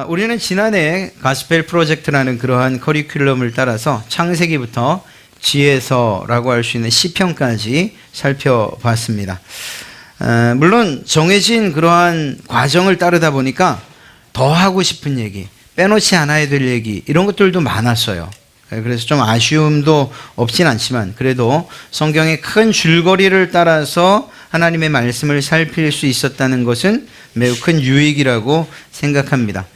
우리는 지난해 가스펠 프로젝트라는 그러한 커리큘럼을 따라서 창세기부터 지혜서라고 할 수 있는 시편까지 살펴봤습니다. 물론 정해진 그러한 과정을 따르다 보니까 더 하고 싶은 얘기, 빼놓지 않아야 될 얘기 이런 것들도 많았어요. 그래서 좀 아쉬움도 없진 않지만 그래도 성경의 큰 줄거리를 따라서 하나님의 말씀을 살필 수 있었다는 것은 매우 큰 유익이라고 생각합니다.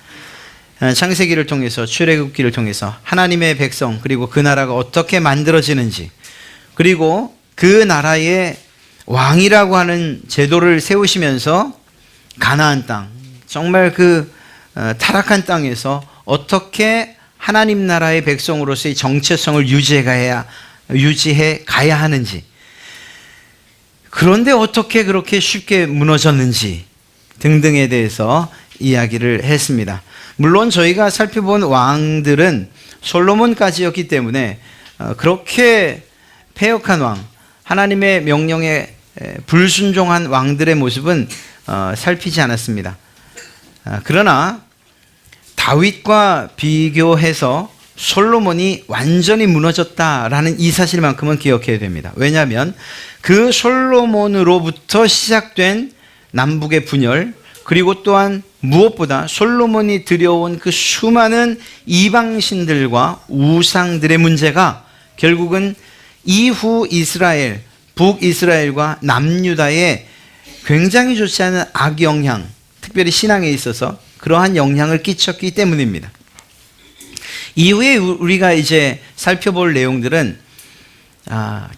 창세기를 통해서 출애굽기를 통해서 하나님의 백성 그리고 그 나라가 어떻게 만들어지는지 그리고 그 나라의 왕이라고 하는 제도를 세우시면서 가나안 땅 정말 그 타락한 땅에서 어떻게 하나님 나라의 백성으로서의 정체성을 유지해 가야 하는지 그런데 어떻게 그렇게 쉽게 무너졌는지 등등에 대해서 이야기를 했습니다. 물론 저희가 살펴본 왕들은 솔로몬까지였기 때문에 그렇게 패역한 왕, 하나님의 명령에 불순종한 왕들의 모습은 살피지 않았습니다. 그러나 다윗과 비교해서 솔로몬이 완전히 무너졌다라는 이 사실만큼은 기억해야 됩니다. 왜냐하면 그 솔로몬으로부터 시작된 남북의 분열 그리고 또한 무엇보다 솔로몬이 들여온 그 수많은 이방신들과 우상들의 문제가 결국은 이후 이스라엘, 북이스라엘과 남유다에 굉장히 좋지 않은 악영향, 특별히 신앙에 있어서 그러한 영향을 끼쳤기 때문입니다. 이후에 우리가 이제 살펴볼 내용들은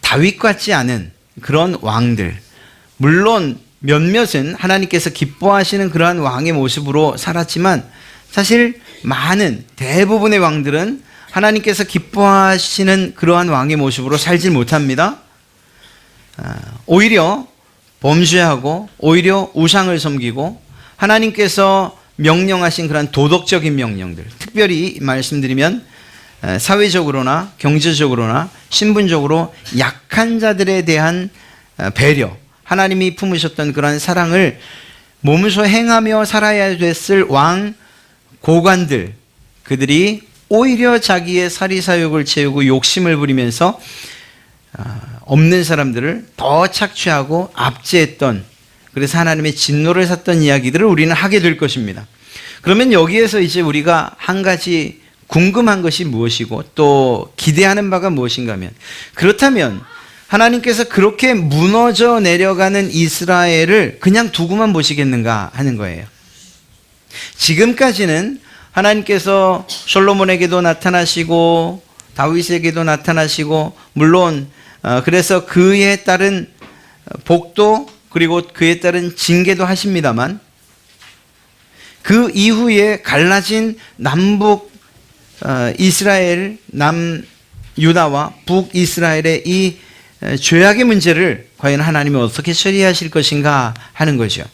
다윗 같지 않은 그런 왕들, 물론 몇몇은 하나님께서 기뻐하시는 그러한 왕의 모습으로 살았지만 사실 많은 대부분의 왕들은 하나님께서 기뻐하시는 그러한 왕의 모습으로 살지 못합니다. 오히려 범죄하고 오히려 우상을 섬기고 하나님께서 명령하신 그런 도덕적인 명령들, 특별히 말씀드리면 사회적으로나 경제적으로나 신분적으로 약한 자들에 대한 배려, 하나님이 품으셨던 그런 사랑을 몸소 행하며 살아야 됐을 왕 고관들, 그들이 오히려 자기의 사리사욕을 채우고 욕심을 부리면서 없는 사람들을 더 착취하고 압제했던, 그래서 하나님의 진노를 샀던 이야기들을 우리는 하게 될 것입니다. 그러면 여기에서 이제 우리가 한 가지 궁금한 것이 무엇이고 또 기대하는 바가 무엇인가 하면, 그렇다면 하나님께서 그렇게 무너져 내려가는 이스라엘을 그냥 두고만 보시겠는가 하는 거예요. 지금까지는 하나님께서 솔로몬에게도 나타나시고 다윗에게도 나타나시고 물론 그래서 그에 따른 복도 그리고 그에 따른 징계도 하십니다만 그 이후에 갈라진 남북 이스라엘, 남유다와 북이스라엘의 이 죄악의 문제를 과연 하나님이 어떻게 처리하실 것인가 하는 거죠.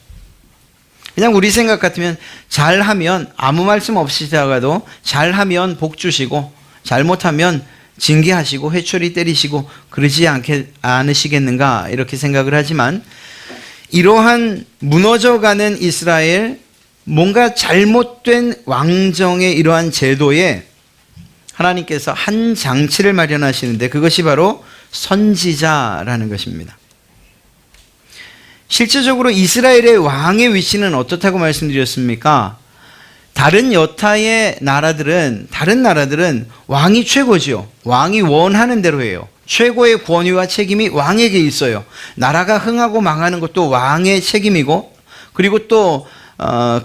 그냥 우리 생각 같으면 잘하면 아무 말씀 없이다가도 잘하면 복 주시고 잘못하면 징계하시고 회초리 때리시고 그러지 않으시겠는가 이렇게 생각을 하지만 이러한 무너져가는 이스라엘, 뭔가 잘못된 왕정의 이러한 제도에 하나님께서 한 장치를 마련하시는데 그것이 바로 선지자라는 것입니다. 실제적으로 이스라엘의 왕의 위치는 어떻다고 말씀드렸습니까? 다른 여타의 나라들은, 다른 나라들은 왕이 최고죠. 왕이 원하는 대로 해요. 최고의 권위와 책임이 왕에게 있어요. 나라가 흥하고 망하는 것도 왕의 책임이고 그리고 또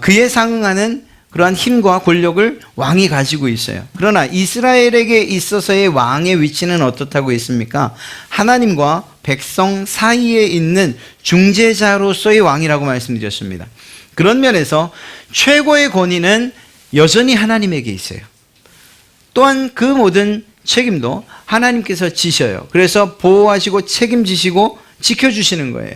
그에 상응하는 그러한 힘과 권력을 왕이 가지고 있어요. 그러나 이스라엘에게 있어서의 왕의 위치는 어떻다고 했습니까? 하나님과 백성 사이에 있는 중재자로서의 왕이라고 말씀드렸습니다. 그런 면에서 최고의 권위는 여전히 하나님에게 있어요. 또한 그 모든 책임도 하나님께서 지셔요. 그래서 보호하시고 책임지시고 지켜주시는 거예요.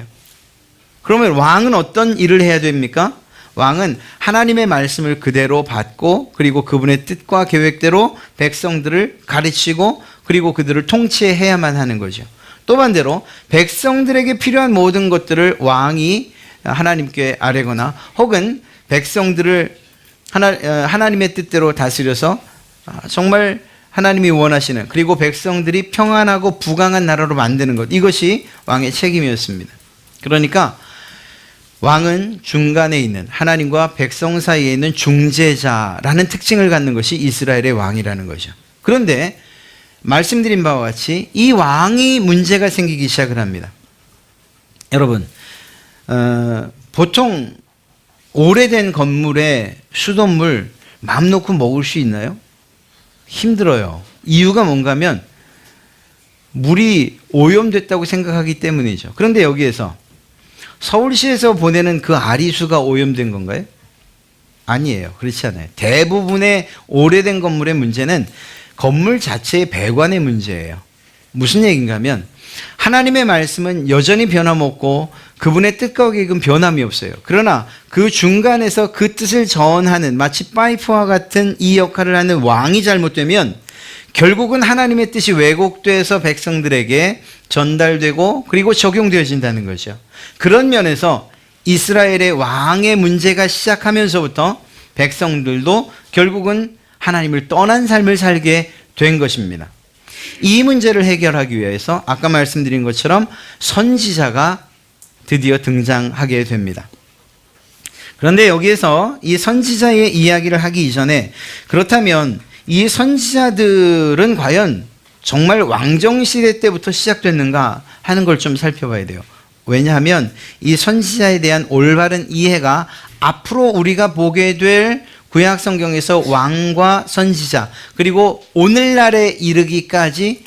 그러면 왕은 어떤 일을 해야 됩니까? 왕은 하나님의 말씀을 그대로 받고 그리고 그분의 뜻과 계획대로 백성들을 가르치고 그리고 그들을 통치해야만 하는 거죠. 또 반대로 백성들에게 필요한 모든 것들을 왕이 하나님께 아뢰거나 혹은 백성들을 하나님의 뜻대로 다스려서 정말 하나님이 원하시는, 그리고 백성들이 평안하고 부강한 나라로 만드는 것, 이것이 왕의 책임이었습니다. 그러니까 왕은 중간에 있는, 하나님과 백성 사이에 있는 중재자라는 특징을 갖는 것이 이스라엘의 왕이라는 거죠. 그런데 말씀드린 바와 같이 이 왕이 문제가 생기기 시작을 합니다. 여러분, 보통 오래된 건물에 수돗물 마음 놓고 먹을 수 있나요? 힘들어요. 이유가 뭔가 하면 물이 오염됐다고 생각하기 때문이죠. 그런데 여기에서 서울시에서 보내는 그 아리수가 오염된 건가요? 아니에요. 그렇지 않아요. 대부분의 오래된 건물의 문제는 건물 자체의 배관의 문제예요. 무슨 얘기인가 하면 하나님의 말씀은 여전히 변함없고 그분의 뜻과 계획은 변함이 없어요. 그러나 그 중간에서 그 뜻을 전하는, 마치 파이프와 같은 이 역할을 하는 왕이 잘못되면 결국은 하나님의 뜻이 왜곡돼서 백성들에게 전달되고 그리고 적용되어진다는 거죠. 그런 면에서 이스라엘의 왕의 문제가 시작하면서부터 백성들도 결국은 하나님을 떠난 삶을 살게 된 것입니다. 이 문제를 해결하기 위해서 아까 말씀드린 것처럼 선지자가 드디어 등장하게 됩니다. 그런데 여기에서 이 선지자의 이야기를 하기 이전에, 그렇다면 이 선지자들은 과연 정말 왕정시대 때부터 시작됐는가 하는 걸 좀 살펴봐야 돼요. 왜냐하면 이 선지자에 대한 올바른 이해가 앞으로 우리가 보게 될 구약 성경에서 왕과 선지자, 그리고 오늘날에 이르기까지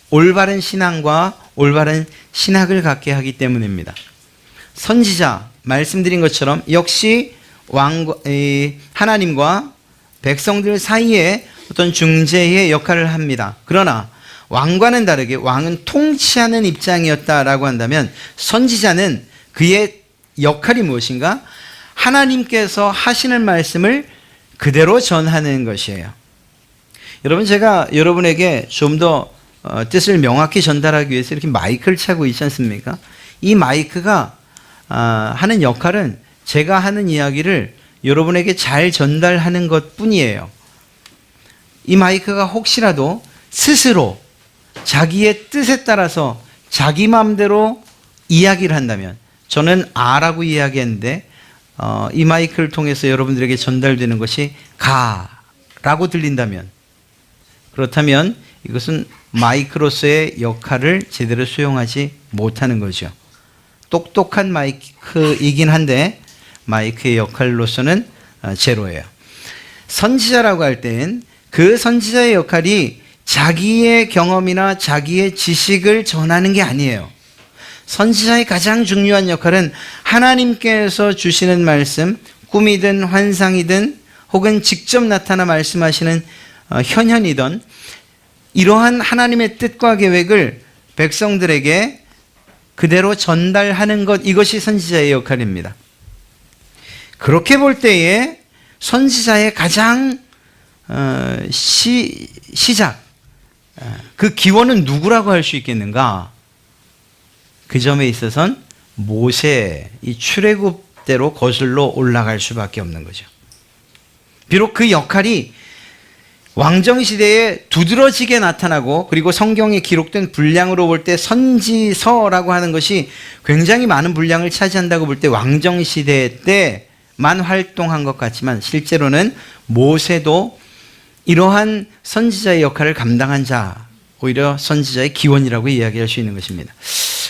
올바른 신앙과 올바른 신학을 갖게 하기 때문입니다. 선지자, 말씀드린 것처럼 역시 하나님과 백성들 사이에 어떤 중재의 역할을 합니다. 그러나 왕과는 다르게 왕은 통치하는 입장이었다라고 한다면 선지자는 그의 역할이 무엇인가? 하나님께서 하시는 말씀을 그대로 전하는 것이에요. 여러분, 제가 여러분에게 좀 더 뜻을 명확히 전달하기 위해서 이렇게 마이크를 차고 있지 않습니까? 이 마이크가 하는 역할은 제가 하는 이야기를 여러분에게 잘 전달하는 것뿐이에요. 이 마이크가 혹시라도 스스로 자기의 뜻에 따라서 자기 마음대로 이야기를 한다면, 저는 아라고 이야기했는데 이 마이크를 통해서 여러분들에게 전달되는 것이 가라고 들린다면, 그렇다면 이것은 마이크로서의 역할을 제대로 수용하지 못하는 거죠. 똑똑한 마이크이긴 한데 마이크의 역할로서는 제로예요. 선지자라고 할 땐 그 선지자의 역할이 자기의 경험이나 자기의 지식을 전하는 게 아니에요. 선지자의 가장 중요한 역할은 하나님께서 주시는 말씀, 꿈이든 환상이든 혹은 직접 나타나 말씀하시는 현현이든 이러한 하나님의 뜻과 계획을 백성들에게 그대로 전달하는 것, 이것이 선지자의 역할입니다. 그렇게 볼 때에 선지자의 가장 시작, 그 기원은 누구라고 할 수 있겠는가? 그 점에 있어서는 모세, 이 출애굽대로 거슬러 올라갈 수밖에 없는 거죠. 비록 그 역할이 왕정시대에 두드러지게 나타나고, 그리고 성경에 기록된 분량으로 볼 때 선지서라고 하는 것이 굉장히 많은 분량을 차지한다고 볼 때 왕정시대 때만 활동한 것 같지만, 실제로는 모세도 이러한 선지자의 역할을 감당한 자, 오히려 선지자의 기원이라고 이야기할 수 있는 것입니다.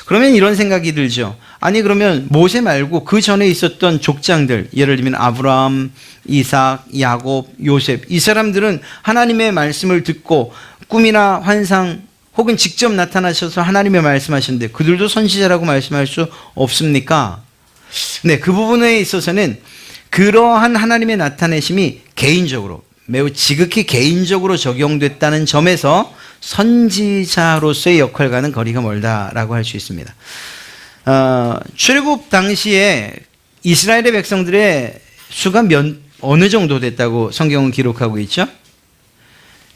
그러면 이런 생각이 들죠. 아니, 그러면 모세 말고 그 전에 있었던 족장들, 예를 들면 아브라함, 이삭, 야곱, 요셉, 이 사람들은 하나님의 말씀을 듣고 꿈이나 환상 혹은 직접 나타나셔서 하나님의 말씀하시는데 그들도 선지자라고 말씀할 수 없습니까? 네, 그 부분에 있어서는 그러한 하나님의 나타내심이 개인적으로, 매우 지극히 개인적으로 적용됐다는 점에서 선지자로서의 역할과는 거리가 멀다라고 할 수 있습니다. 출애굽 당시에 이스라엘의 백성들의 수가 어느 정도 됐다고 성경은 기록하고 있죠?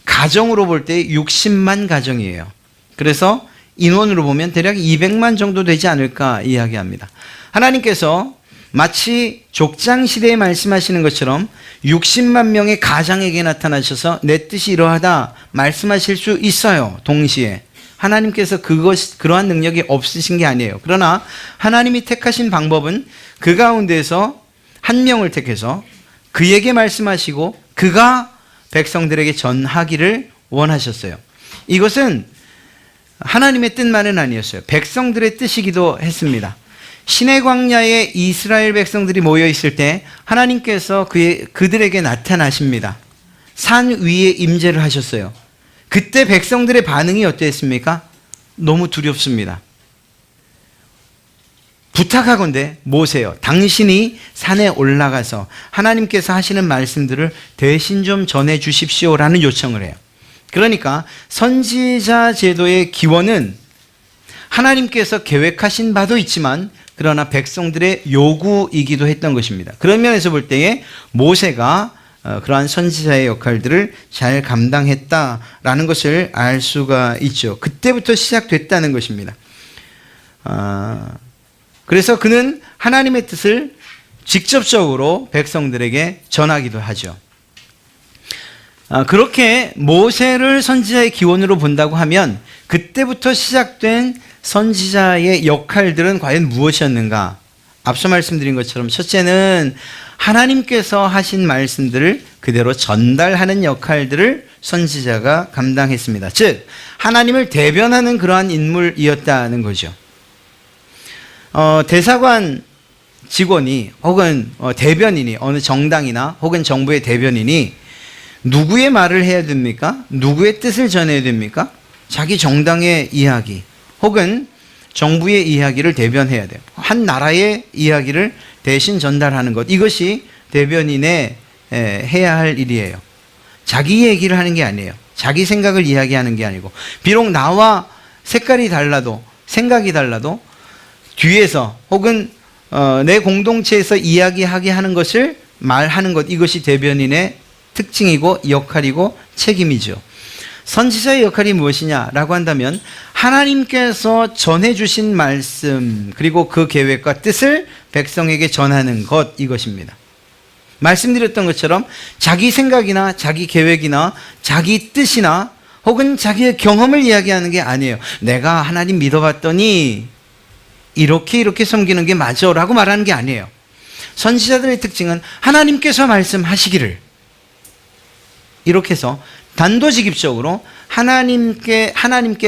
가정으로 볼 때 60만 가정이에요. 그래서 인원으로 보면 대략 200만 정도 되지 않을까 이야기합니다. 하나님께서 마치 족장 시대에 말씀하시는 것처럼 60만 명의 가장에게 나타나셔서 내 뜻이 이러하다 말씀하실 수 있어요. 동시에 하나님께서 그러한 능력이 없으신 게 아니에요. 그러나 하나님이 택하신 방법은 그 가운데서 한 명을 택해서 그에게 말씀하시고 그가 백성들에게 전하기를 원하셨어요. 이것은 하나님의 뜻만은 아니었어요. 백성들의 뜻이기도 했습니다. 시내 광야에 이스라엘 백성들이 모여 있을 때 하나님께서 그들에게 나타나십니다. 산 위에 임재를 하셨어요. 그때 백성들의 반응이 어땠습니까? 너무 두렵습니다. 부탁하건대 모세요. 당신이 산에 올라가서 하나님께서 하시는 말씀들을 대신 좀 전해 주십시오라는 요청을 해요. 그러니까 선지자 제도의 기원은 하나님께서 계획하신 바도 있지만 그러나 백성들의 요구이기도 했던 것입니다. 그런 면에서 볼 때에 모세가 그러한 선지자의 역할들을 잘 감당했다라는 것을 알 수가 있죠. 그때부터 시작됐다는 것입니다. 그래서 그는 하나님의 뜻을 직접적으로 백성들에게 전하기도 하죠. 그렇게 모세를 선지자의 기원으로 본다고 하면 그때부터 시작된 선지자의 역할들은 과연 무엇이었는가? 앞서 말씀드린 것처럼 첫째는 하나님께서 하신 말씀들을 그대로 전달하는 역할들을 선지자가 감당했습니다. 즉 하나님을 대변하는 그러한 인물이었다는 거죠. 대사관 직원이 혹은 대변인이 어느 정당이나 혹은 정부의 대변인이 누구의 말을 해야 됩니까? 누구의 뜻을 전해야 됩니까? 자기 정당의 이야기 혹은 정부의 이야기를 대변해야 돼요. 한 나라의 이야기를 대신 전달하는 것, 이것이 대변인의 해야 할 일이에요. 자기 얘기를 하는 게 아니에요. 자기 생각을 이야기하는 게 아니고, 비록 나와 색깔이 달라도 생각이 달라도 뒤에서 혹은 내 공동체에서 이야기하게 하는 것을 말하는 것, 이것이 대변인의 특징이고 역할이고 책임이죠. 선지자의 역할이 무엇이냐라고 한다면 하나님께서 전해주신 말씀 그리고 그 계획과 뜻을 백성에게 전하는 것, 이것입니다. 말씀드렸던 것처럼 자기 생각이나 자기 계획이나 자기 뜻이나 혹은 자기의 경험을 이야기하는 게 아니에요. 내가 하나님 믿어봤더니 이렇게 섬기는 게 맞아 라고 말하는 게 아니에요. 선지자들의 특징은 하나님께서 말씀하시기를, 이렇게 해서 단도직입적으로 하나님께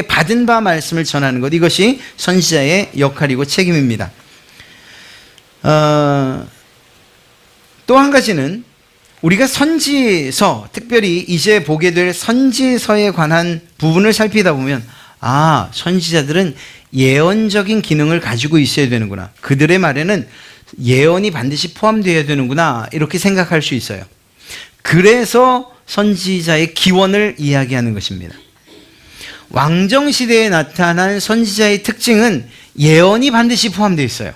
받은 바 말씀을 전하는 것, 이것이 선지자의 역할이고 책임입니다. 또 한 가지는 우리가 선지서, 특별히 이제 보게 될 선지서에 관한 부분을 살피다 보면 선지자들은 예언적인 기능을 가지고 있어야 되는구나, 그들의 말에는 예언이 반드시 포함되어야 되는구나, 이렇게 생각할 수 있어요. 그래서 선지자의 기원을 이야기하는 것입니다. 왕정시대에 나타난 선지자의 특징은 예언이 반드시 포함되어 있어요.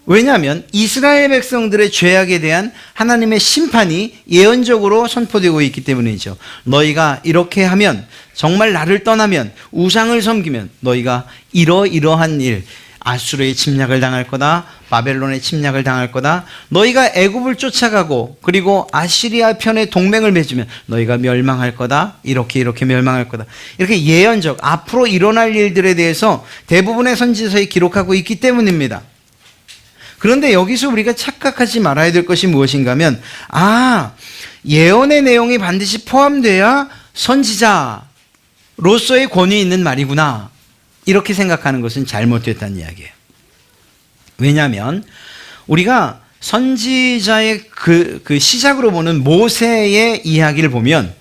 왜냐하면 이스라엘 백성들의 죄악에 대한 하나님의 심판이 예언적으로 선포되고 있기 때문이죠. 너희가 이렇게 하면, 정말 나를 떠나면, 우상을 섬기면 너희가 이러이러한 일, 아수르의 침략을 당할 거다, 바벨론의 침략을 당할 거다, 너희가 애굽을 쫓아가고 그리고 아시리아 편에 동맹을 맺으면 너희가 멸망할 거다, 이렇게 멸망할 거다, 이렇게 예언적 앞으로 일어날 일들에 대해서 대부분의 선지서에 기록하고 있기 때문입니다. 그런데 여기서 우리가 착각하지 말아야 될 것이 무엇인가 하면 예언의 내용이 반드시 포함돼야 선지자로서의 권위 있는 말이구나, 이렇게 생각하는 것은 잘못됐다는 이야기예요. 왜냐하면 우리가 선지자의 그 시작으로 보는 모세의 이야기를 보면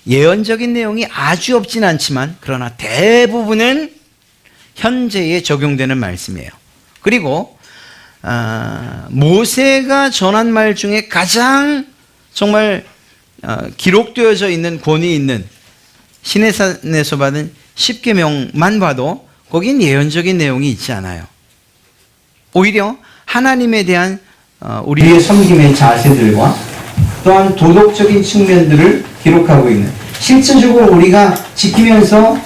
예언적인 내용이 아주 없진 않지만 그러나 대부분은 현재에 적용되는 말씀이에요. 그리고 모세가 전한 말 중에 가장 정말 기록되어져 있는 권위 있는 시내산에서 받은 10계명만 봐도 거긴 예언적인 내용이 있지 않아요. 오히려 하나님에 대한 우리의 섬김의 자세들과 또한 도덕적인 측면들을 기록하고 있는, 실질적으로 우리가 지키면서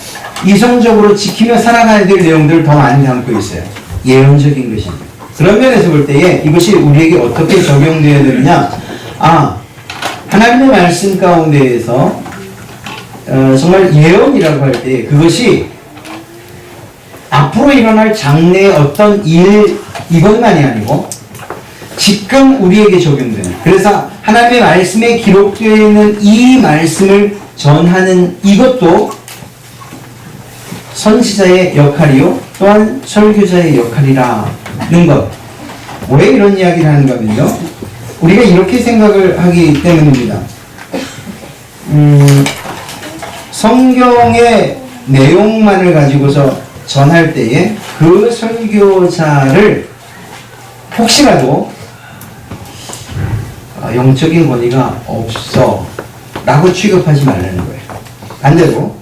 이성적으로 지키며 살아가야 될 내용들을 더 많이 담고 있어요. 예언적인 것입니다. 그런 면에서 볼 때에 이것이 우리에게 어떻게 적용되어야 되느냐? 하나님의 말씀 가운데에서 정말 예언이라고 할 때 그것이 앞으로 일어날 장래의 어떤 일 이것만이 아니고 지금 우리에게 적용되는, 그래서 하나님의 말씀에 기록되어 있는 이 말씀을 전하는 이것도 선지자의 역할이요 또한 설교자의 역할이라는 것. 왜 이런 이야기를 하는가 하면요, 우리가 이렇게 생각을 하기 때문입니다. 성경의 내용만을 가지고서 전할 때에 그 설교자를 혹시라도 영적인 권위가 없어 라고 취급하지 말라는 거예요. 반대로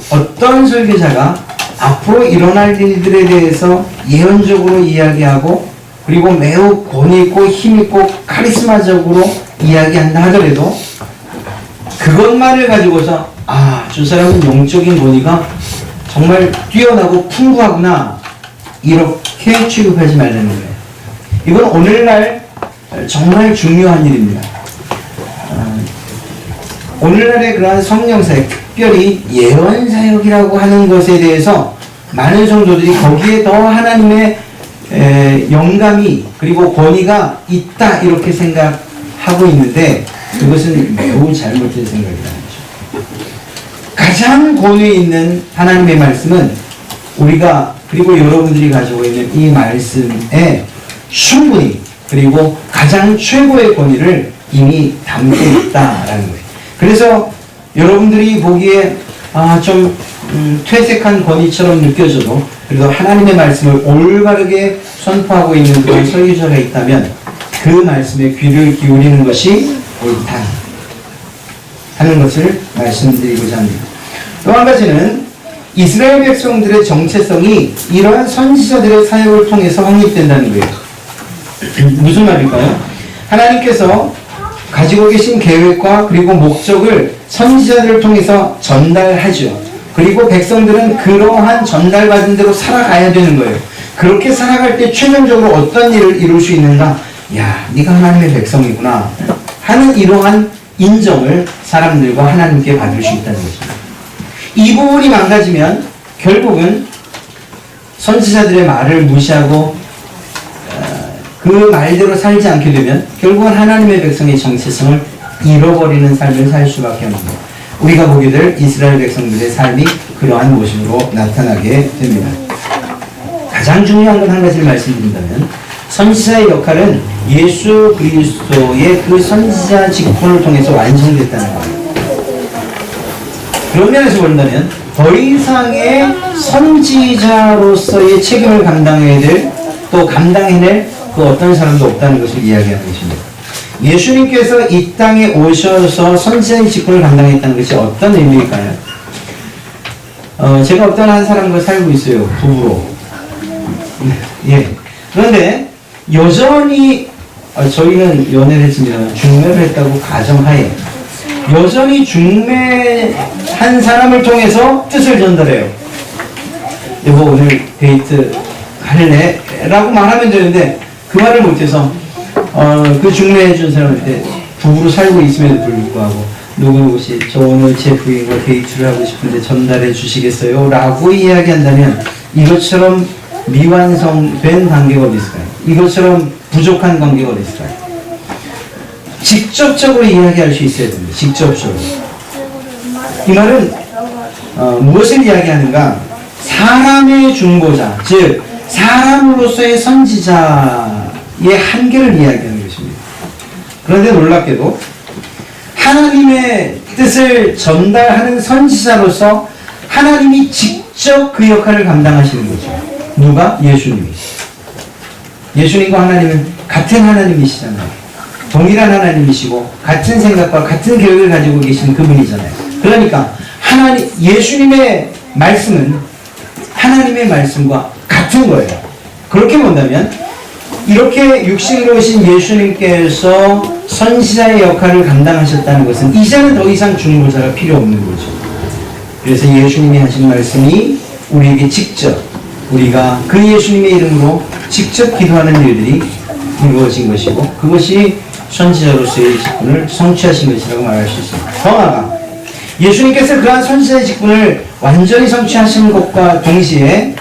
어떤 설교자가 앞으로 일어날 일들에 대해서 예언적으로 이야기하고 그리고 매우 권위있고 힘있고 카리스마적으로 이야기한다 하더라도 그것만을 가지고서 저 사람은 영적인 권위가 정말 뛰어나고 풍부하구나 이렇게 취급하지 말라는 거예요. 이건 오늘날 정말 중요한 일입니다. 오늘날의 그러한 성령사역, 특별히 예언사역이라고 하는 것에 대해서 많은 성도들이 거기에 더 하나님의 영감이 그리고 권위가 있다 이렇게 생각하고 있는데 그것은 매우 잘못된 생각이라는 거죠. 가장 권위 있는 하나님의 말씀은 우리가 그리고 여러분들이 가지고 있는 이 말씀에 충분히 그리고 가장 최고의 권위를 이미 담고 있다라는 거예요. 그래서 여러분들이 보기에 좀 퇴색한 권위처럼 느껴져도 그래도 하나님의 말씀을 올바르게 선포하고 있는 그런 설교자가 있다면 그 말씀에 귀를 기울이는 것이 옳다 하는 것을 말씀드리고자 합니다. 또 한 가지는 이스라엘 백성들의 정체성이 이러한 선지자들의 사역을 통해서 확립된다는 거예요. 무슨 말일까요? 하나님께서 가지고 계신 계획과 그리고 목적을 선지자들을 통해서 전달하죠. 그리고 백성들은 그러한 전달받은 대로 살아가야 되는 거예요. 그렇게 살아갈 때 최종적으로 어떤 일을 이룰 수 있는가? 네가 하나님의 백성이구나 하는 이러한 인정을 사람들과 하나님께 받을 수 있다는 것입니다. 이 부분이 망가지면 결국은 선지자들의 말을 무시하고 그 말대로 살지 않게 되면 결국은 하나님의 백성의 정체성을 잃어버리는 삶을 살 수밖에 없는 것. 우리가 보게 될 이스라엘 백성들의 삶이 그러한 모습으로 나타나게 됩니다. 가장 중요한 건 한 가지를 말씀드린다면 선지자의 역할은 예수 그리스도의 그 선지자 직분을 통해서 완성됐다는 거예요. 그런 면에서 본다면 더 이상의 선지자로서의 책임을 감당해야 될 또 감당해낼 그 어떤 사람도 없다는 것을 이야기하는 것입니다. 예수님께서 이 땅에 오셔서 선지자의 직분을 감당했다는 것이 어떤 의미일까요? 제가 어떤 한 사람과 살고 있어요. 부부로. 그런데 여전히 저희는 연애를 했습니다. 중매를 했다고 가정하에 여전히 중매한 사람을 통해서 뜻을 전달해요. 여보 오늘 데이트 할래? 라고 말하면 되는데 그 말을 못해서 그 중매해준 사람한테 부부로 살고 있음에도 불구하고 누구누구씨 저 오늘 제 부인과 데이트를 하고 싶은데 전달해 주시겠어요? 라고 이야기한다면 이것처럼 미완성된 관계가 어디 있을까요? 이것처럼 부족한 관계가 어디 있을까요? 직접적으로 이야기할 수 있어야 됩니다. 직접적으로. 이 말은 무엇을 이야기하는가? 사람의 중보자, 즉 사람으로서의 선지자의 한계를 이야기하는 것입니다. 그런데 놀랍게도 하나님의 뜻을 전달하는 선지자로서 하나님이 직접 그 역할을 감당하시는 거죠. 누가? 예수님이. 예수님과 하나님은 같은 하나님이시잖아요. 동일한 하나님이시고 같은 생각과 같은 계획을 가지고 계신 그분이잖아요. 그러니까 예수님의 말씀은 하나님의 말씀과 같은 거예요. 그렇게 본다면 이렇게 육신으로 오신 예수님께서 선지자의 역할을 감당하셨다는 것은 이제는 더 이상 중보자가 필요 없는 거죠. 그래서 예수님이 하신 말씀이 우리에게 직접 우리가 그 예수님의 이름으로 직접 기도하는 일들이 이루어진 것이고 그것이 선지자로서의 직분을 성취하신 것이라고 말할 수 있습니다. 더 나아가 예수님께서 그러한 선지자의 직분을 완전히 성취하신 것과 동시에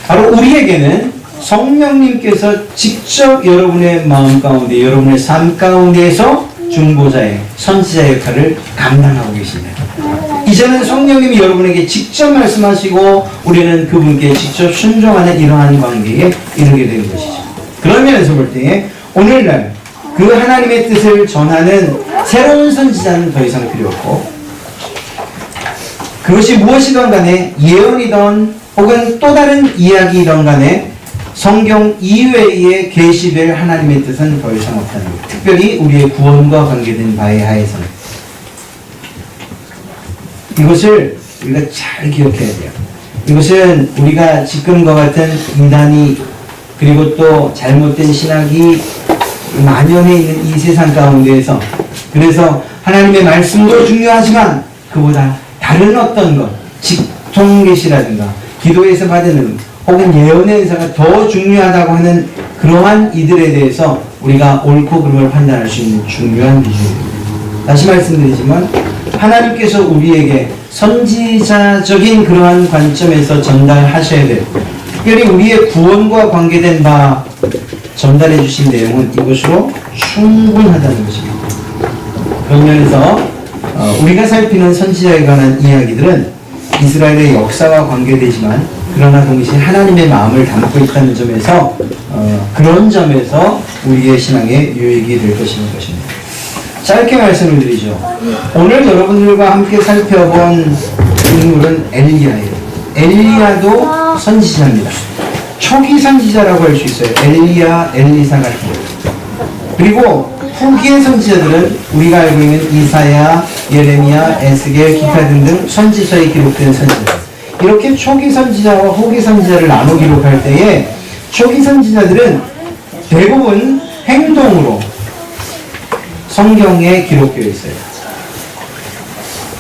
바로 우리에게는 성령님께서 직접 여러분의 마음 가운데 여러분의 삶 가운데에서 중보자의 선지자의 역할을 감당하고 계십니다. 이제는 성령님이 여러분에게 직접 말씀하시고 우리는 그분께 직접 순종하는 이러한 관계에 이르게 된 것이죠. 그런 면에서 볼 때 오늘날 그 하나님의 뜻을 전하는 새로운 선지자는 더 이상 필요 없고 그것이 무엇이든 간에 예언이든 혹은 또 다른 이야기이든 간에 성경 이외에 계시될 하나님의 뜻은 더 이상 없다는 것. 특별히 우리의 구원과 관계된 바에 하에서는 이것을 우리가 잘 기억해야 돼요. 이것은 우리가 지금과 같은 이단이 그리고 또 잘못된 신학이 만연해 있는 이 세상 가운데에서 그래서 하나님의 말씀도 중요하지만 그보다 다른 어떤 것, 직통계시라든가 기도에서 받은 은 혹은 예언의 은사가 더 중요하다고 하는 그러한 이들에 대해서 우리가 옳고 그름을 판단할 수 있는 중요한 기준입니다. 다시 말씀드리지만 하나님께서 우리에게 선지자적인 그러한 관점에서 전달하셔야 될 특별히 우리의 구원과 관계된 바 전달해 주신 내용은 이것으로 충분하다는 것입니다. 그런 면에서 우리가 살피는 선지자에 관한 이야기들은 이스라엘의 역사와 관계되지만 그러나 동시에 하나님의 마음을 담고 있다는 점에서 그런 점에서 우리의 신앙에 유익이 될 것인 것입니다. 짧게 말씀을 드리죠. 오늘 여러분들과 함께 살펴본 인물은 엘리야예요. 엘리야도 선지자입니다. 초기 선지자라고 할 수 있어요. 엘리야, 엘리사 같은 거. 그리고 후기의 선지자들은 우리가 알고 있는 이사야, 예레미야, 에스겔, 기타 등등 선지서에 기록된 선지자. 이렇게 초기 선지자와 후기 선지자를 나눠 기록할 때에 초기 선지자들은 대부분 행동으로 성경에 기록되어 있어요.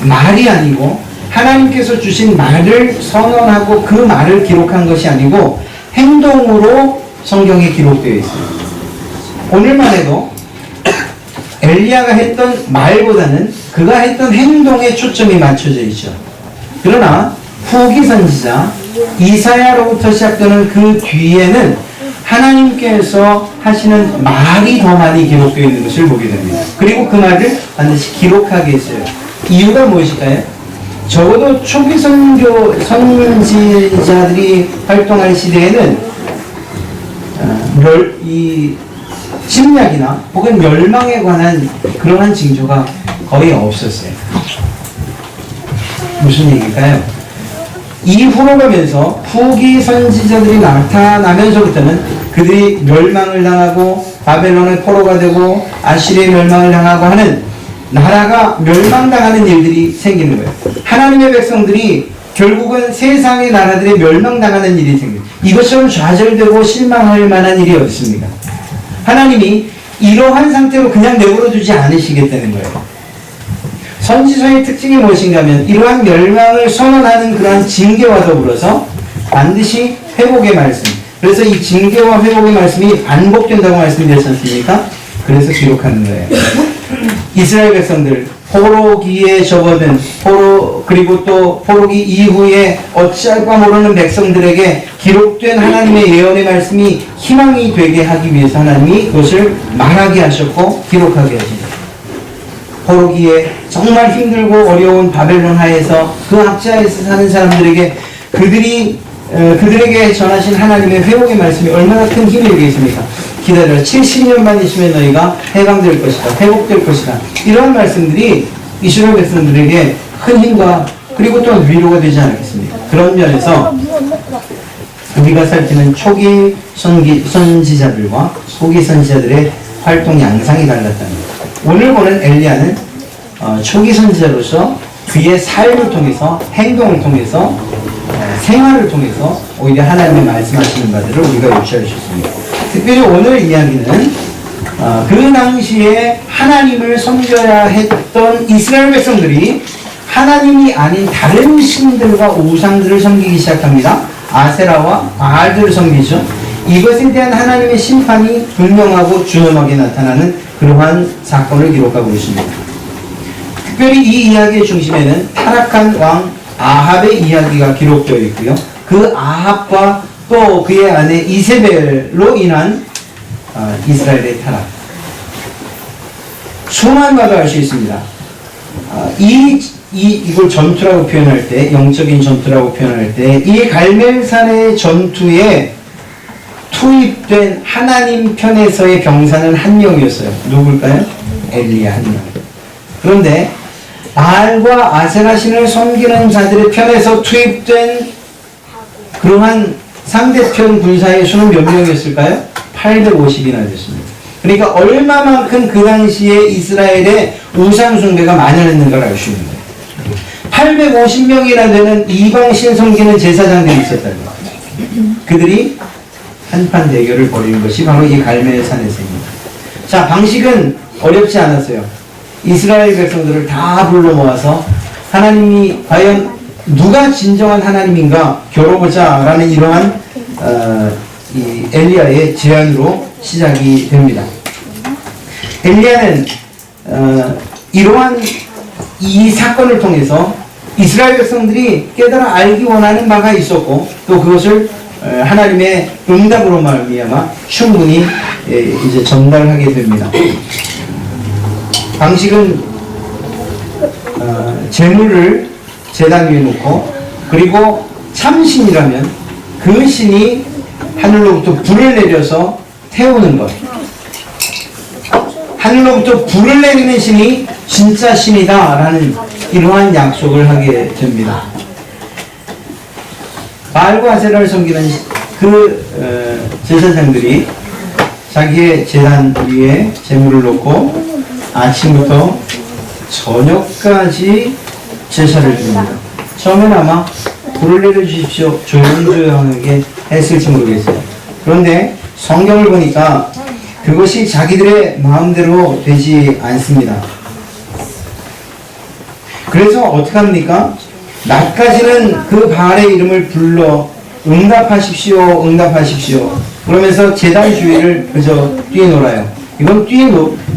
말이 아니고 하나님께서 주신 말을 선언하고 그 말을 기록한 것이 아니고 행동으로 성경에 기록되어 있어요. 오늘만 해도 엘리야가 했던 말보다는 그가 했던 행동에 초점이 맞춰져 있죠. 그러나 후기 선지자 이사야로부터 시작되는 그 뒤에는 하나님께서 하시는 말이 더 많이 기록되어 있는 것을 보게 됩니다. 그리고 그 말을 반드시 기록하게 했어요. 이유가 무엇일까요? 적어도 초기 선지자들이 활동할 시대에는 이 침략이나 혹은 멸망에 관한 그러한 징조가 거의 없었어요. 무슨 얘기일까요? 이후로 가면서 후기 선지자들이 나타나면서부터는 그들이 멸망을 당하고 바벨론의 포로가 되고 아시리의 멸망을 당하고 하는 나라가 멸망당하는 일들이 생기는 거예요. 하나님의 백성들이 결국은 세상의 나라들이 멸망당하는 일이 생겨요. 이것처럼 좌절되고 실망할 만한 일이 없습니다. 하나님이 이러한 상태로 그냥 내버려 두지 않으시겠다는 거예요. 선지서의 특징이 무엇인가 하면 이러한 멸망을 선언하는 그러한 징계와 더불어서 반드시 회복의 말씀. 그래서 이 징계와 회복의 말씀이 반복된다고 말씀드렸지 않습니까? 그래서 기록하는 거예요. 이스라엘 백성들 포로기에 접어든 그리고 또 포로기 이후에 어찌할까 모르는 백성들에게 기록된 하나님의 예언의 말씀이 희망이 되게 하기 위해서 하나님이 그것을 말하게 하셨고 기록하게 하십니다. 포로기에 정말 힘들고 어려운 바벨론 하에서 그 악자에서 사는 사람들에게 그들에게 전하신 하나님의 회복의 말씀이 얼마나 큰 힘이 되겠습니까? 기다려 70년만 있으면 너희가 해방될 것이다. 회복될 것이다. 이러한 말씀들이 이스라엘 백성들에게 큰 힘과 그리고 또 위로가 되지 않겠습니까? 그런 면에서 우리가 살피는 초기 선지자들과 후기 선지자들의 활동 양상이 달랐다는 것. 오늘 보는 엘리야는 초기 선지자로서 그의 삶을 통해서 행동을 통해서 생활을 통해서 오히려 하나님의 말씀하시는 바들을 우리가 유추할 수 있습니다. 특별히 오늘 이야기는 그 당시에 하나님을 섬겨야 했던 이스라엘 백성들이 하나님이 아닌 다른 신들과 우상들을 섬기기 시작합니다. 아세라와 바알들을 섬기죠. 이것에 대한 하나님의 심판이 분명하고 준엄하게 나타나는 그러한 사건을 기록하고 있습니다. 특별히 이 이야기의 중심에는 타락한 왕 아합의 이야기가 기록되어 있고요. 그 아합과 또 그의 아내 이세벨로 인한 이스라엘의 타락. 수만 봐도 알 수 있습니다. 이걸 전투라고 표현할 때, 영적인 전투라고 표현할 때, 이 갈멜산의 전투에 투입된 하나님 편에서의 병사는 한 명이었어요. 누굴까요? 엘리야 한 명. 그런데 바알과 아세라 신을 섬기는 자들의 편에서 투입된 그러한 상대편 군사의 수는 몇 명이었을까요? 850이나 됐습니다. 그러니까 얼마만큼 그 당시에 이스라엘의 우상숭배가 만연했는가를 알 수 있는 거예요. 850명이나 되는 이방신 섬기는 제사장들이 있었다는 거예요. 그들이 한판 대결을 벌이는 것이 바로 이 갈멜산에서입니다. 자, 방식은 어렵지 않았어요. 이스라엘 백성들을 다 불러 모아서 하나님이 과연 누가 진정한 하나님인가 겨뤄보자 라는 이러한 이 엘리야의 제안으로 시작이 됩니다. 엘리야는 이러한 이 사건을 통해서 이스라엘 백성들이 깨달아 알기 원하는 바가 있었고 또 그것을 하나님의 응답으로 말미암아 충분히 이제 전달하게 됩니다. 방식은 제물을 제단 위에 놓고 그리고 참신이라면 그 신이 하늘로부터 불을 내려서 태우는 것. 하늘로부터 불을 내리는 신이 진짜 신이다 라는 이러한 약속을 하게 됩니다. 바알과 아세라를 섬기는 그 제사장들이 자기의 제단 위에 제물을 놓고 아침부터 저녁까지 제사를 드립니다. 처음엔 아마 불을 내려주십시오 조용조용하게 했을지 모르겠어요. 그런데 성경을 보니까 그것이 자기들의 마음대로 되지 않습니다. 그래서 어떻게 합니까? 낮까지는 그 바알의 이름을 불러 응답하십시오 응답하십시오 그러면서 제단 주위를 그저 뛰어놀아요. 이건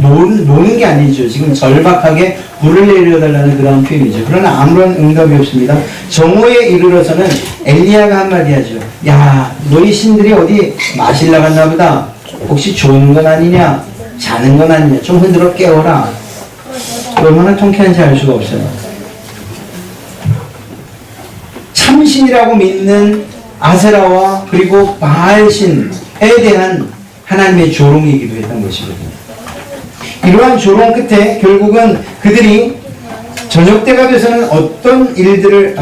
노는 게 아니죠. 지금 절박하게 불을 내려달라는 그런 표현이죠. 그러나 아무런 응답이 없습니다. 정오에 이르러서는 엘리야가 한마디 하죠. 야, 너희 신들이 어디 마실 나갔나 보다. 혹시 좋은 건 아니냐? 자는 건 아니냐? 좀 흔들어 깨워라. 얼마나 통쾌한지 알 수가 없어요. 참신이라고 믿는 아세라와 그리고 바알신에 대한 하나님의 조롱이기도 했던 것이거든요. 이러한 조롱 끝에 결국은 그들이 저녁 때가 돼서는 어떤 일들을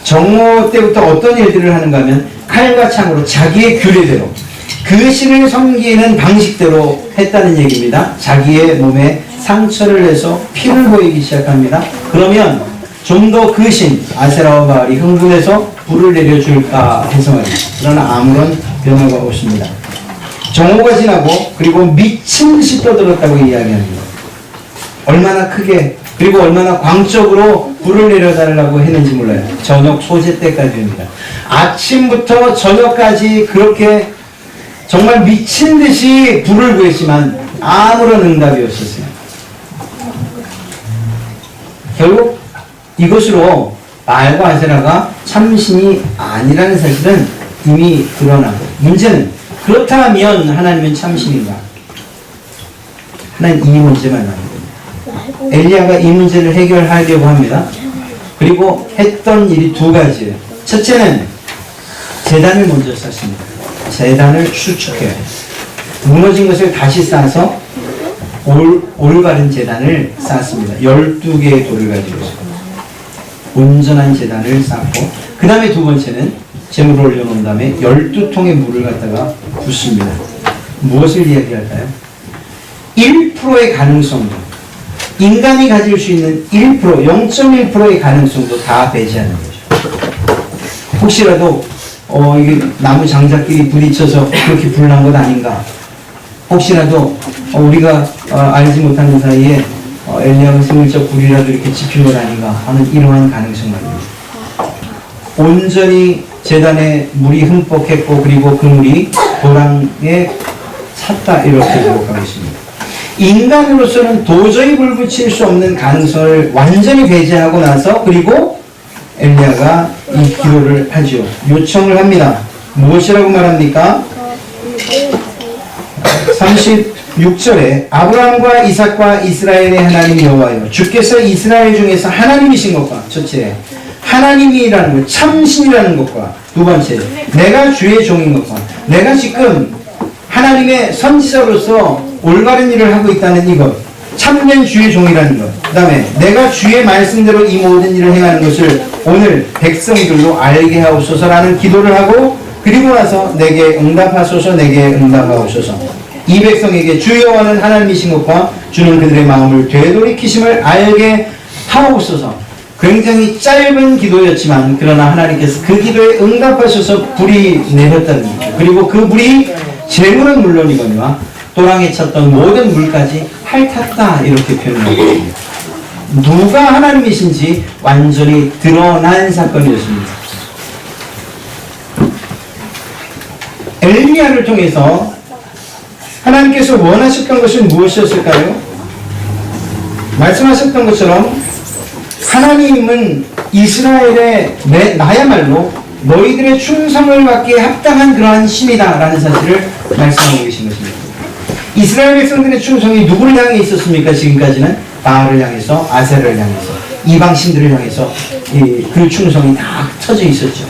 정오 때부터 어떤 일들을 하는가 하면 칼과 창으로 자기의 규례대로 그 신을 섬기는 방식대로 했다는 얘기입니다. 자기의 몸에 상처를 내서 피를 보이기 시작합니다. 그러면 좀 더 그 신 아세라와 바알이 흥분해서 불을 내려줄까 해서 말입니다. 그러나 아무런 변화가 없습니다. 정오가 지나고 그리고 미친 듯이 떠들었다고 이야기합니다. 얼마나 크게 그리고 얼마나 광적으로 불을 내려달라고 했는지 몰라요. 저녁 소재 때까지입니다. 아침부터 저녁까지 그렇게 정말 미친 듯이 불을 구했지만 아무런 응답이 없었어요. 결국 이것으로 바알과 아세라가 참신이 아니라는 사실은 이미 드러나고 문제는 그렇다면 하나님은 참신인가? 하나님 이 문제만 나옵니다. 엘리야가 이 문제를 해결하려고 합니다. 그리고 했던 일이 두 가지예요. 첫째는 제단을 먼저 쌓습니다. 제단을 수축해요. 무너진 것을 다시 쌓아서 올바른 제단을 쌓습니다. 12개의 돌을 가지고 온전한 제단을 쌓고 그 다음에 두 번째는 제물을 올려놓은 다음에 12통의 물을 갖다가 붓습니다. 무엇을 이야기할까요? 1%의 가능성도 인간이 가질 수 있는 1%, 0.1%의 가능성도 다 배제하는 거죠. 혹시라도 이게 나무 장작끼리 부딪혀서 그렇게 불난 것 아닌가? 혹시라도 우리가 알지 못하는 사이에 엘리야가 스물쩍 불이라도 이렇게 지핀 것 아닌가 하는 이러한 가능성 말입니다. 온전히 제단에 물이 흠뻑했고 그리고 그 물이 도랑에 찼다 이렇게 기록하고 있습니다. 인간으로서는 도저히 불 붙일 수 없는 가능성을 완전히 배제하고 나서 그리고 엘리야가 이 기도를 하죠. 요청을 합니다. 무엇이라고 말합니까? 36절에 아브라함과 이삭과 이스라엘의 하나님 여호와여 주께서 이스라엘 중에서 하나님이신 것과 첫째 하나님이라는 것, 참신이라는 것과 두 번째 내가 주의 종인 것과 내가 지금 하나님의 선지자로서 올바른 일을 하고 있다는 이것, 참된 주의 종이라는 것, 그 다음에 내가 주의 말씀대로 이 모든 일을 행하는 것을 오늘 백성들로 알게 하옵소서라는 기도를 하고 그리고 나서 내게 응답하소서 내게 응답하옵소서. 이 백성에게 주 여호와는 하나님이신 것과 주는 그들의 마음을 되돌이키심을 알게 하옵소서. 굉장히 짧은 기도였지만 그러나 하나님께서 그 기도에 응답하셔서 불이 내렸다는 거죠. 그리고 그 불이 재물은 물론이거니와 도랑에 찼던 모든 물까지 핥았다 이렇게 표현하고 있습니다. 누가 하나님이신지 완전히 드러난 사건이었습니다. 엘리야를 통해서 하나님께서 원하셨던 것은 무엇이었을까요? 말씀하셨던 것처럼 하나님은 이스라엘의 나야말로 너희들의 충성을 받기에 합당한 그러한 신이다 라는 사실을 말씀하고 계신 것입니다. 이스라엘 백성들의 충성이 누구를 향해 있었습니까? 지금까지는 바알을 향해서, 아세라를 향해서, 이방신들을 향해서 그 충성이 다 흩어져 있었죠.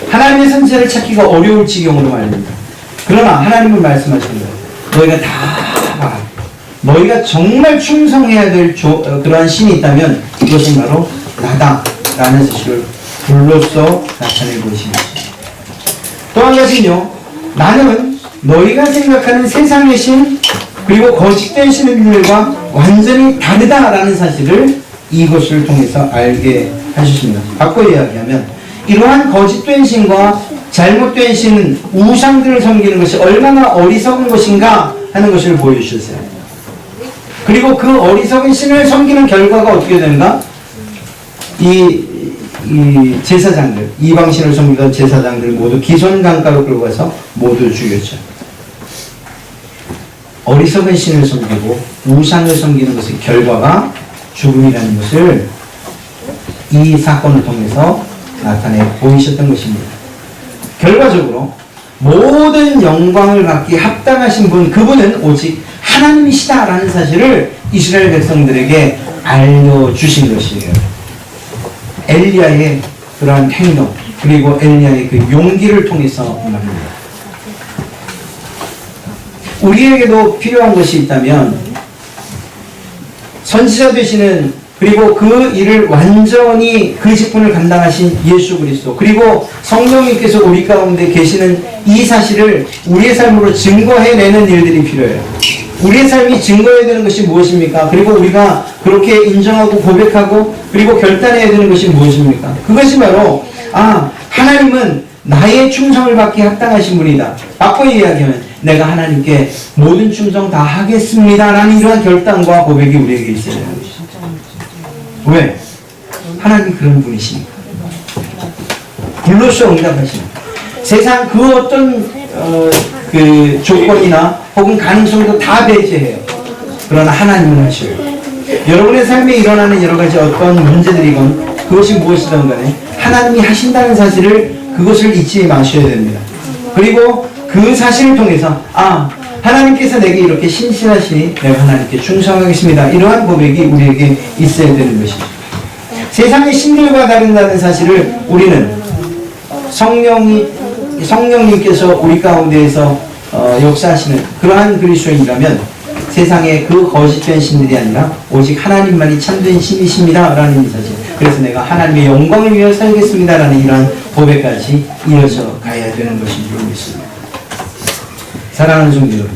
하나님의 선지자를 찾기가 어려울 지경으로 말입니다. 그러나 하나님은 말씀하십니다. 너희가 다 봐. 너희가 정말 충성해야 될 그러한 신이 있다면 그것은 바로 나다 라는 사실을 불로써 나타내고 계십니다. 또 한 가지는요. 나는 너희가 생각하는 세상의 신 그리고 거짓된 신들과 완전히 다르다라는 사실을 이것을 통해서 알게 하셨습니다. 바꿔 이야기하면 이러한 거짓된 신과 잘못된 신은 우상들을 섬기는 것이 얼마나 어리석은 것인가 하는 것을 보여주셨어요. 그리고 그 어리석은 신을 섬기는 결과가 어떻게 되는가? 이 제사장들, 이방신을 섬기던 제사장들 모두 기손강가로 끌고 가서 모두 죽였죠. 어리석은 신을 섬기고 우상을 섬기는 것의 결과가 죽음이라는 것을 이 사건을 통해서 나타내 보이셨던 것입니다. 결과적으로 모든 영광을 받기 합당하신 분, 그분은 오직 하나님이시다라는 사실을 이스라엘 백성들에게 알려주신 것이에요. 엘리야의 그러한 행동, 그리고 엘리야의 그 용기를 통해서 말입니다. 우리에게도 필요한 것이 있다면 선지자 되시는 그리고 그 일을 완전히 그 직분을 감당하신 예수 그리스도 그리고 성령님께서 우리 가운데 계시는 이 사실을 우리의 삶으로 증거해내는 일들이 필요해요. 우리의 삶이 증거해야 되는 것이 무엇입니까? 그리고 우리가 그렇게 인정하고 고백하고 그리고 결단해야 되는 것이 무엇입니까? 그것이 바로 하나님은 나의 충성을 받기 합당하신 분이다. 바꿔 이야기하면 내가 하나님께 모든 충성 다 하겠습니다 라는 이러한 결단과 고백이 우리에게 있어야 되는 것이죠. 왜? 하나님이 그런 분이시니까. 불로써 응답하시는 세상 그 어떤 그 조건이나 혹은 가능성도 다 배제해요. 그러나 하나님은 하셔요. 여러분의 삶에 일어나는 여러 가지 어떤 문제들이건 그것이 무엇이든 간에 하나님이 하신다는 사실을 그것을 잊지 마셔야 됩니다. 그리고 그 사실을 통해서 하나님께서 내게 이렇게 신실하시니 내가 하나님께 충성하겠습니다. 이러한 고백이 우리에게 있어야 되는 것이죠. 세상의 신들과 다른다는 사실을 우리는 성령님께서 우리 가운데에서 역사하시는 그러한 그리스도인이라면 세상의 그 거짓된 신들이 아니라 오직 하나님만이 참된 신이십니다 라는 사실. 그래서 내가 하나님의 영광을 위하여 살겠습니다 라는 이러한 고백까지 이어져 가야 되는 것인 줄 믿습니다. 사랑하는 성도 여러분,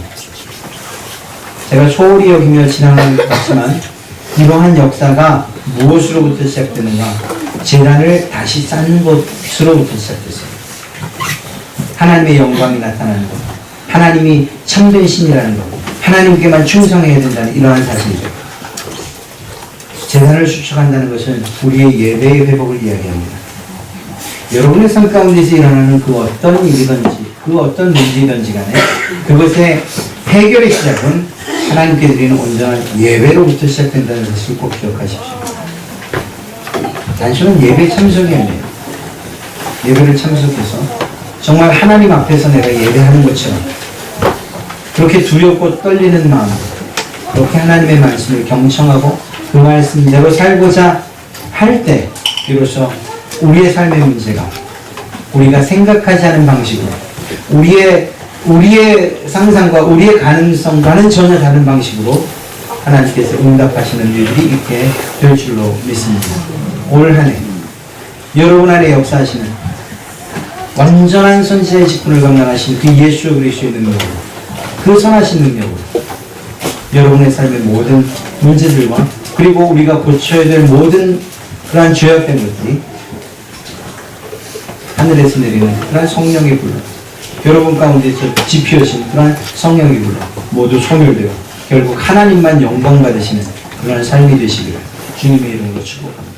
제가 소홀히 여기며 지나가는 것 같지만 이러한 역사가 무엇으로부터 시작되는가? 재단을 다시 쌓는 것으로부터 시작됐어요. 하나님의 영광이 나타나는 것, 하나님이 참된 신이라는 것, 하나님께만 충성해야 된다는 이러한 사실이죠. 재단을 수축한다는 것은 우리의 예배의 회복을 이야기합니다. 여러분의 삶 가운데서 일어나는 그 어떤 일이든지 그 어떤 문제이든지 간에 그것의 해결의 시작은 하나님께 드리는 온전한 예배로부터 시작된다는 것을 꼭 기억하십시오. 단순한 예배 참석이 아니에요. 예배를 참석해서 정말 하나님 앞에서 내가 예배하는 것처럼 그렇게 두렵고 떨리는 마음, 그렇게 하나님의 말씀을 경청하고 그 말씀대로 살고자 할 때 비로소 우리의 삶의 문제가 우리가 생각하지 않은 방식으로 우리의 상상과 우리의 가능성과는 전혀 다른 방식으로 하나님께서 응답하시는 일들이 있게 될 줄로 믿습니다. 올 한 해 여러분 안에 역사하시는 완전한 선지자의 직분을 감당하신 그 예수 그리스도의 능력으로, 그 선하신 능력으로 여러분의 삶의 모든 문제들과 그리고 우리가 고쳐야 될 모든 그러한 죄악된 것들이 하늘에서 내리는 그러한 성령의 불로, 여러분 가운데서 지피어진 그러한 성령의 불로 모두 소멸되어 결국 하나님만 영광 받으시는 그러한 삶이 되시기를 주님의 이름으로 축복합니다.